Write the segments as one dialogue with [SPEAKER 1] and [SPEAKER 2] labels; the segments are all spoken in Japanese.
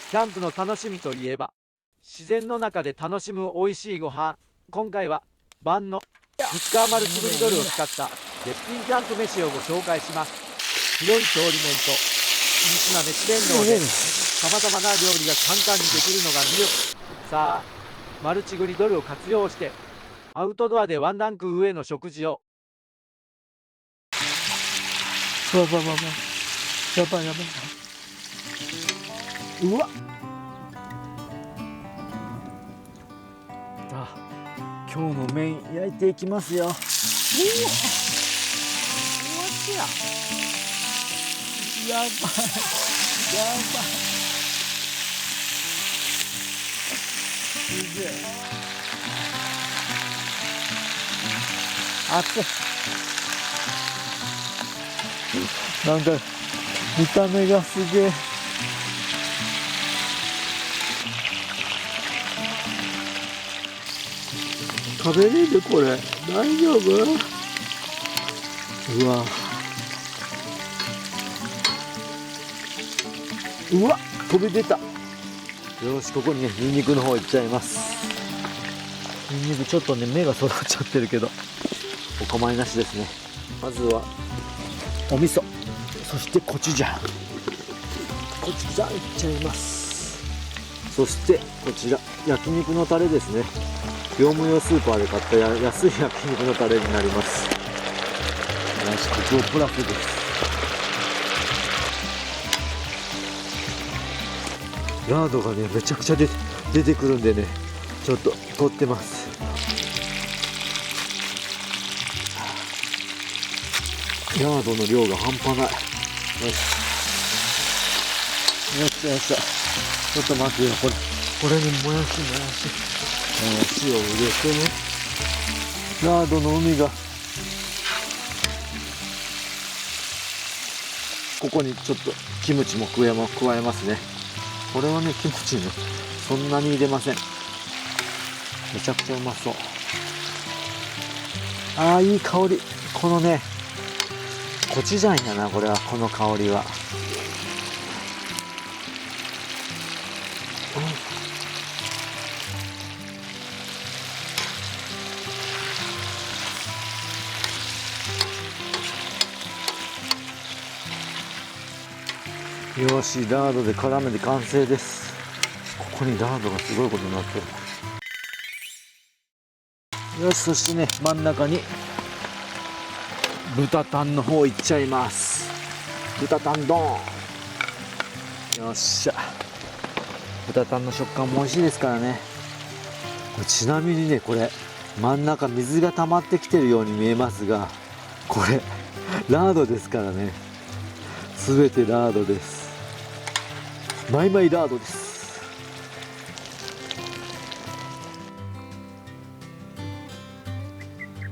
[SPEAKER 1] キャンプの楽しみといえば、自然の中で楽しむ美味しいご飯。今回は、万能日川丸つぶりドルを使った絶品キャンプ飯をご紹介します。広い調理面と、緻密な熱伝導で、さまざまな料理が簡単にできるのが魅力。さあ、マルチグリドルを活用して、アウトドアでワンランク上の食事を。
[SPEAKER 2] やばいやばいやばいやばい。うわっ、今日のメイン焼いていきますよ。うわっやばいやばい。すげえ熱い。なんか見た目がすげえ。食べれるこれ、大丈夫？うわうわ飛び出た。よし、ここにねニンニクの方いっちゃいます。ニンニクちょっとね目が育っちゃってるけどお構いなしですね。まずはお味噌、そしてコチュジャン。コチュジャンいっちゃいます。そしてこちら焼肉のタレですね。業務用スーパーで買った安い焼肉のタレになります。よし、コクをプラスです。ラードがねめちゃくちゃ出てくるんでね、ちょっと取ってます。ラードの量が半端ない。よしよっしゃよっしゃ。ちょっと待ってよ、これにもやし塩を入れてね。ラードの海がここにちょっとキムチも加えますね。これはねキムチねそんなに入れません。めちゃくちゃうまそう。いい香り。このねコチュジャンやな、これは。この香りはよし、ラードで絡めて完成です。ここにラードがすごいことになってる。よし、そしてね真ん中に豚タンの方いっちゃいます。豚タンドーン。よっしゃ。豚タンの食感も美味しいですからね。ちなみにねこれ真ん中水が溜まってきてるように見えますが、これラードですからね。すべてラードです。マイマイラードです。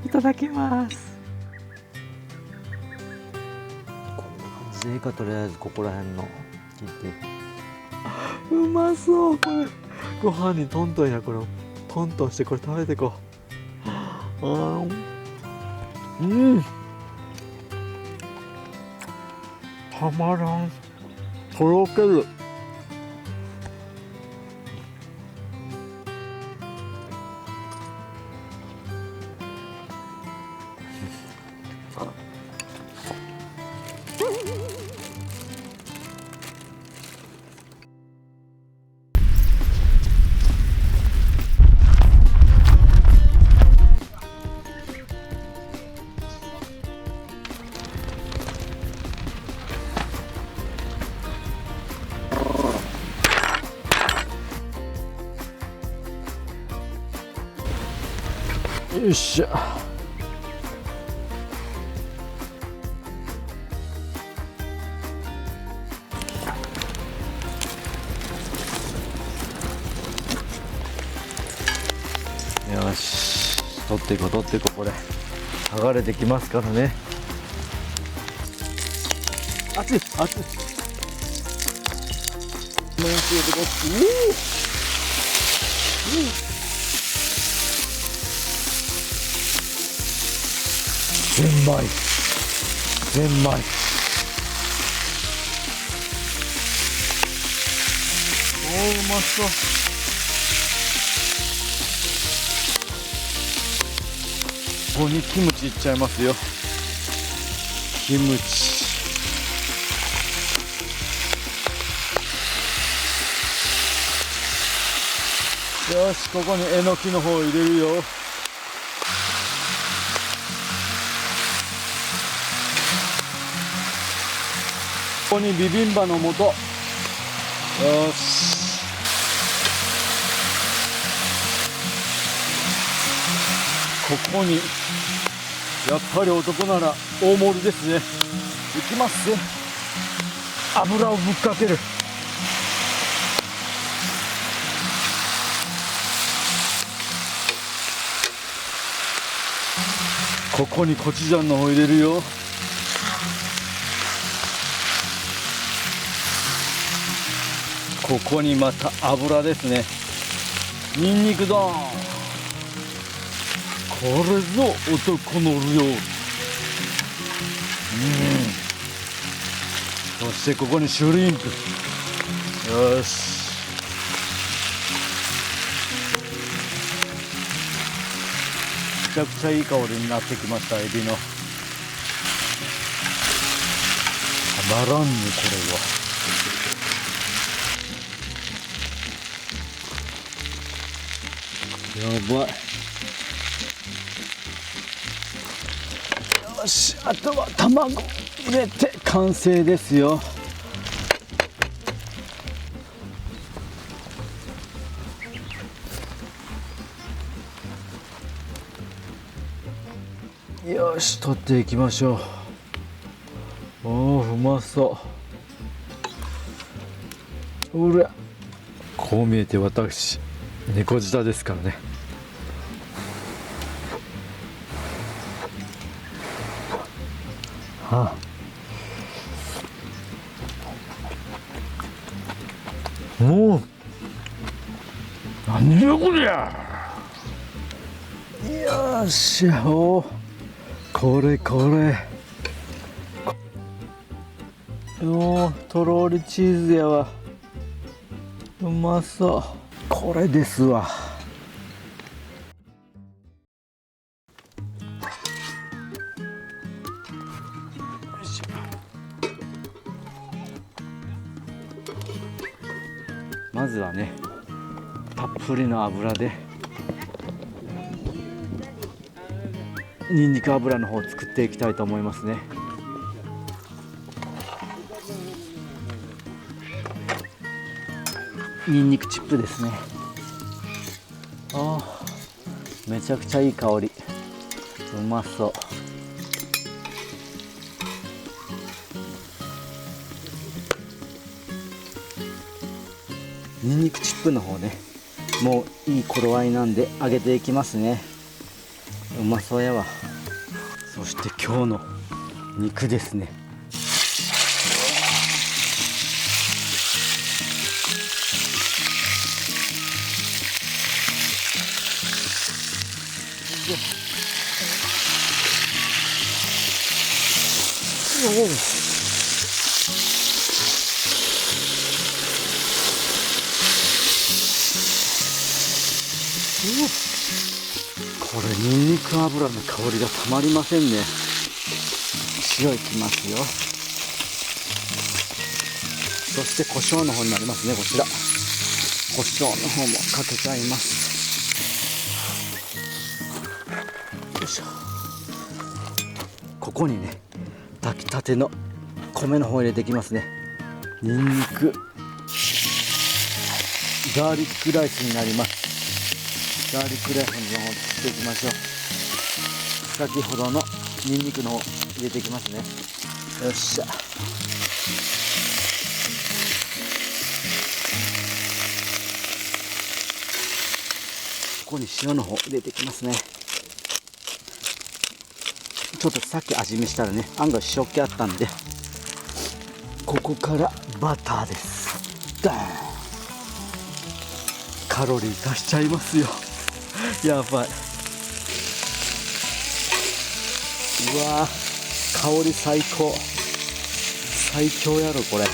[SPEAKER 2] いただきます。こんな感じでいいか。とりあえずここら辺の切って。うまそう。これご飯にトントンや。これトントンしてこれ食べてこう。たまらん。とろける。よっしゃ。よし、取っていこう。これ剥がれてきますからね。熱い。もやし入れてこっち。ゼンマイ。おうまそう。ここにキムチいっちゃいますよ。キムチ。よし、ここにえのきの方入れるよ。ここにビビンバの素。よし。ここにやっぱり男なら大盛りですね。いきますね。油をぶっかける。ここにコチュジャンの方入れるよ。ここにまた油ですね。ニンニクドーン。これぞ男の量。そしてここにシュリンプ。よし。めちゃくちゃいい香りになってきました。エビのたまらんね、これは。やばい。よし、あとは卵入れて完成ですよ。よし、取っていきましょう。おー、うまそう。うら、こう見えて私猫舌ですからね。はあ、もう何よこりゃ。よっしゃ、おー、これこれ。おー、とろりチーズやわ。うまそう。これですわ。まずはね、たっぷりの油でにんにく油の方を作っていきたいと思いますね。にんにくチップですね。あー、めちゃくちゃいい香り。うまそう。にんにくチップの方ね、もういい頃合いなんで揚げていきますね。うまそうやわ。そして今日の肉ですね。これにんにく油の香りがたまりませんね。塩いきますよ。そして胡椒の方になりますね。こちら胡椒の方もかけちゃいます。よいしょ。ここにね、炊きたての米の方入れていきますね。にんにくガーリックライスになります。ガーリックライスの方を作っていきましょう。先ほどのにんにくの方入れていきますね。よっしゃ。ここに塩の方入れていきますね。ちょっとさっき味見したらね、案外塩気あったんで、ここからバターです。ダーン。カロリー足しちゃいますよ。やばい。うわー、香り最高。最強やろこれ。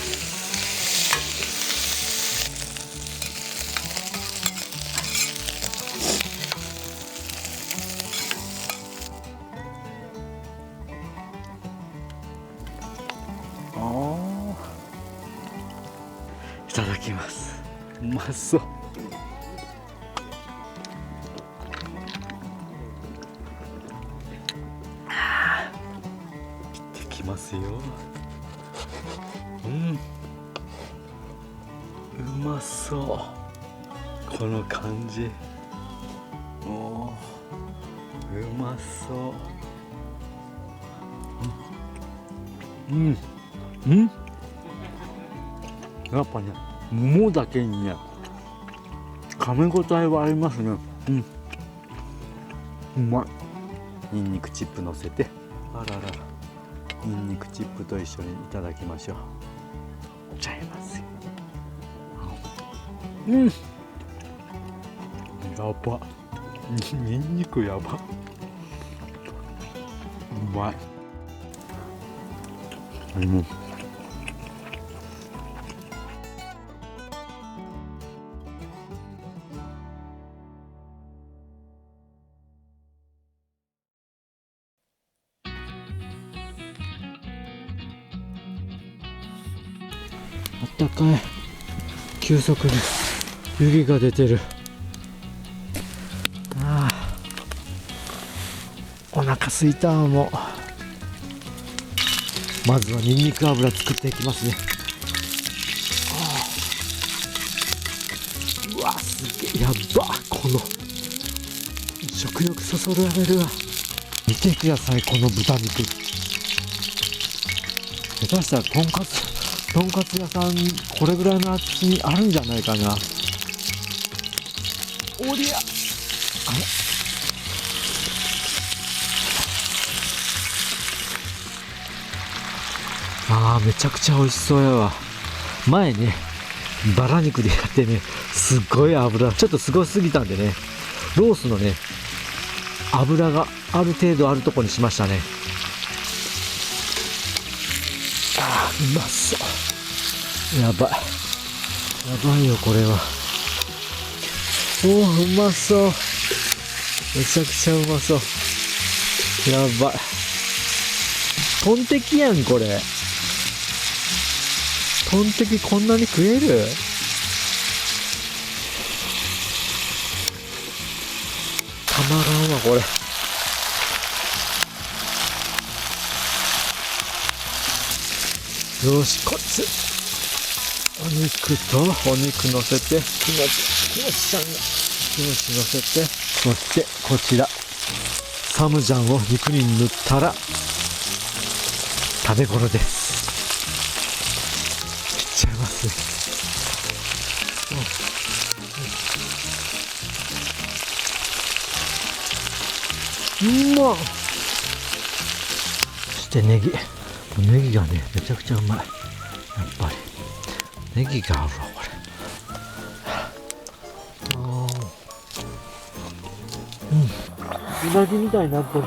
[SPEAKER 2] いただきます。うまそう。切ってきますよ。うまそう。この感じ。おー、うまそう。やっぱね、桃だけにね、噛み応えはありますね。うまい。ニンニクチップ乗せて、あらら、ニンニクチップと一緒にいただきましょう。ちゃいますよ。やば。ニンニクやば。うまい。あったかい。急速に湯気が出てる。ああ、お腹すいた。もうまずはニンニク油作っていきますね。うわ、すげえ。やっば、この食欲そそられるわ。見てください、この豚肉。下手したらとんかつ屋さん、これぐらいの厚みあるんじゃないかな。おりゃ、めちゃくちゃ美味しそうやわ。前ね、バラ肉でやってね、すっごい油ちょっとすごすぎたんでね、ロースのね、油がある程度あるとこにしましたね。うまそう。やばいよ、これは。うまそう。めちゃくちゃうまそう。やばい。トンテキやん、これ。トンテキこんなに食える？たまらんわ、これ。よし、こっちお肉乗せて、キムチ乗せて、そしてこちらサムジャンを肉に塗ったら食べ頃です。切っちゃいますね。うまっ。そしてネギがね、めちゃくちゃうまい。やっぱりネギが合うわ、これ。うなぎみたいになってる。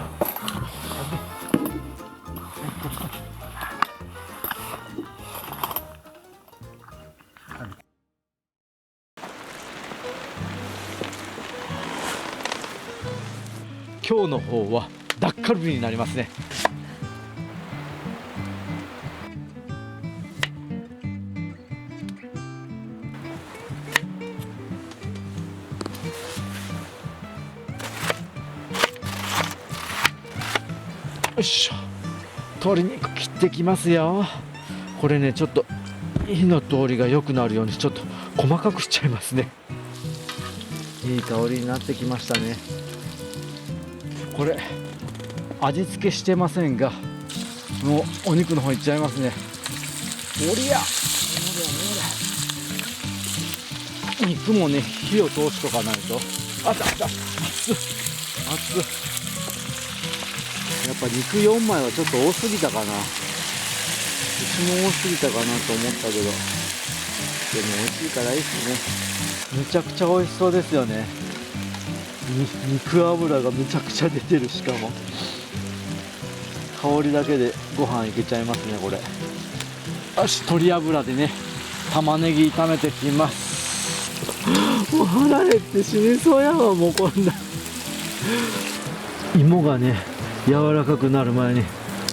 [SPEAKER 2] 今日の方はダッカルビになりますね。よいしょ、鶏肉切ってきますよ。これね、ちょっと火の通りが良くなるようにちょっと細かくしちゃいますね。いい香りになってきましたね。これ味付けしてませんが、もうお肉の方いっちゃいますね。おりゃ、肉もね、火を通しとかないと。熱っ、やっぱ肉4枚はちょっと多すぎたかな。うちも多すぎたかなと思ったけど、でも美味しいからいいっすね。めちゃくちゃ美味しそうですよね。肉油がめちゃくちゃ出てる。しかも香りだけでご飯いけちゃいますね、これ。よし、鶏油でね、玉ねぎ炒めてきます。もう腹減って死にそうやわ、もうこんな。芋がね、柔らかくなる前に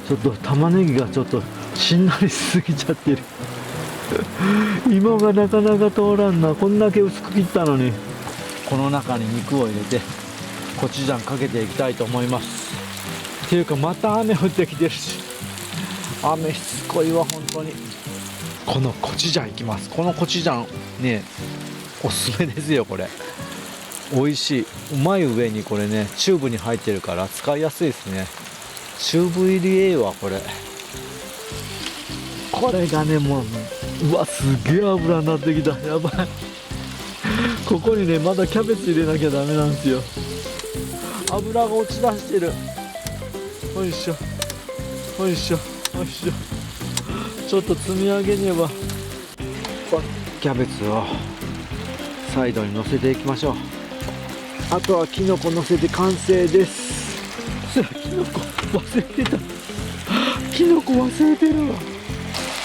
[SPEAKER 2] ちょっと玉ねぎがちょっとしんなりしすぎちゃってる。芋がなかなか通らんな。こんだけ薄く切ったのに。この中に肉を入れてコチュジャンかけていきたいと思います。っていうかまた雨降ってきてるし、雨しつこいわ本当に。このコチュジャンいきます。このコチュジャンねおすすめですよ。これ美味しい。うまい上にこれねチューブに入ってるから使いやすいですね。チューブ入りええわこれ。これがねもうわすげえ油になってきた。やばい。ここにねまだキャベツ入れなきゃダメなんですよ。油が落ち出してる。よいしょよいしょよいしょ。ちょっと積み上げねば。キャベツをサイドに乗せていきましょう。あとはキノコ乗せて完成です。キノコ忘れてた。キノコ忘れてるわ。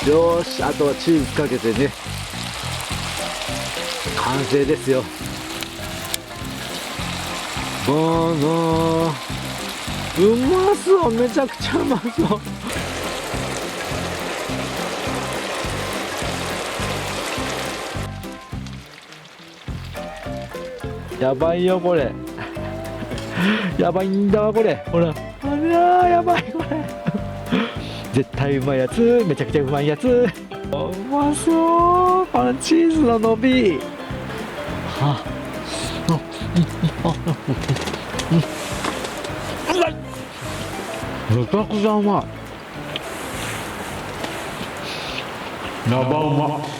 [SPEAKER 2] よーし、あとはチーズかけてね完成ですよ。ボーノー、うまそう。めちゃくちゃうまそう。やばいよこれ。やばいんだわこれ。ほら、あらーやばいこれ。絶対うまいやつ。めちゃくちゃうまいやつ。うまそう。このチーズの伸び。はあ、めちゃくちゃうまい。やばうま。